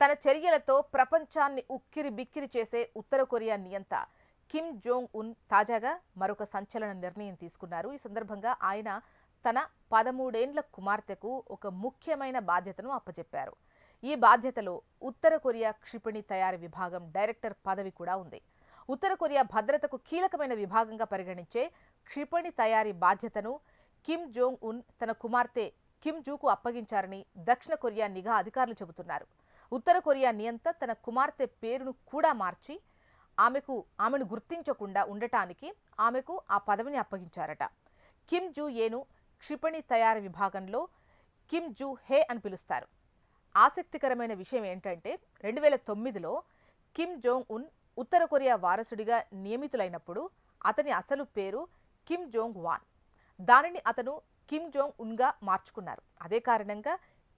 తన చర్యలతో ప్రపంచాన్ని ఉక్కిరిబిక్కిరి చేసే ఉత్తర కొరియా నియంత కిమ్ జోంగ్ ఉన్ తాజాగా మరొక సంచలన నిర్ణయం తీసుకున్నారు. ఈ సందర్భంగా ఆయన తన 13 ఏండ్ల కుమార్తెకు ఒక ముఖ్యమైన బాధ్యతను అప్పచెప్పారు. ఈ బాధ్యతలో ఉత్తర కొరియా క్షిపణి తయారీ విభాగం డైరెక్టర్ పదవి కూడా ఉంది. ఉత్తర కొరియా భద్రతకు కీలకమైన విభాగంగా పరిగణించే క్షిపణి తయారీ బాధ్యతను కిమ్ జోంగ్ ఉన్ తన కుమార్తె కిమ్ జూకు అప్పగించారని దక్షిణ కొరియా నిఘా అధికారులు చెబుతున్నారు. ఉత్తర కొరియా నియంత తన కుమార్తె పేరును కూడా మార్చి ఆమెను గుర్తించకుండా ఉండటానికి ఆమెకు ఆ పదవిని అప్పగించారట. కిమ్ జూ ఏను క్షిపణి తయారీ విభాగంలో కిమ్ జూ హే అని పిలుస్తారు. ఆసక్తికరమైన విషయం ఏంటంటే 2009లో కిమ్ జోంగ్ ఉన్ ఉత్తర కొరియా వారసుడిగా నియమితులైనప్పుడు అతని అసలు పేరు కిమ్ జోంగ్ వాన్. దానిని అతను కిమ్ జోంగ్ ఉన్గా మార్చుకున్నారు. అదే కారణంగా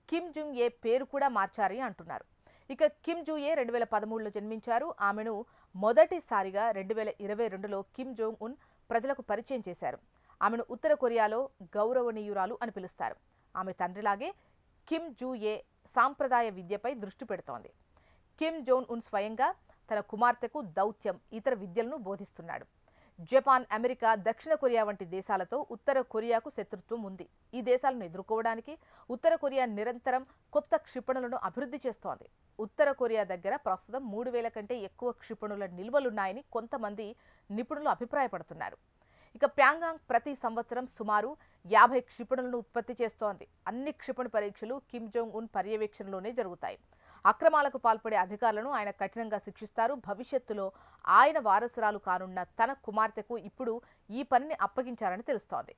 కిమ్ జుంగ్ ఏ పేరు కూడా మార్చారని అంటున్నారు. ఇక కిమ్ జూ ఏ 2013లో జన్మించారు. ఆమెను మొదటిసారిగా 2022లో కిమ్ జోంగ్ ఉన్ ప్రజలకు పరిచయం చేశారు. ఆమెను ఉత్తర కొరియాలో గౌరవనీయురాలు అని పిలుస్తారు. ఆమె తండ్రిలాగే కిమ్ జూ ఏ సాంప్రదాయ విద్యపై దృష్టి పెడుతోంది. కిమ్ జోంగ్ ఉన్ స్వయంగా తన కుమార్తెకు దౌత్యం, ఇతర విద్యలను బోధిస్తున్నాడు. జపాన్, అమెరికా, దక్షిణ కొరియా వంటి దేశాలతో ఉత్తర కొరియాకు శత్రుత్వం ఉంది. ఈ దేశాలను ఎదుర్కోవడానికి ఉత్తర కొరియా నిరంతరం కొత్త క్షిపణులను అభివృద్ధి చేస్తోంది. ఉత్తర కొరియా దగ్గర ప్రస్తుతం 3000 కంటే ఎక్కువ క్షిపణుల నిల్వలున్నాయని కొంతమంది నిపుణులు అభిప్రాయపడుతున్నారు. ఇక ప్యాంగాంగ్ ప్రతి సంవత్సరం సుమారు 50 క్షిపణులను ఉత్పత్తి చేస్తోంది. అన్ని క్షిపణి పరీక్షలు కిమ్ జోంగ్ ఉన్ పర్యవేక్షణలోనే జరుగుతాయి. అక్రమాలకు పాల్పడే అధికారులను ఆయన కఠినంగా శిక్షిస్తారు. భవిష్యత్తులో ఆయన వారసురాలు కానున్న తన కుమార్తెకు ఇప్పుడు ఈ పనిని అప్పగించారని తెలుస్తోంది.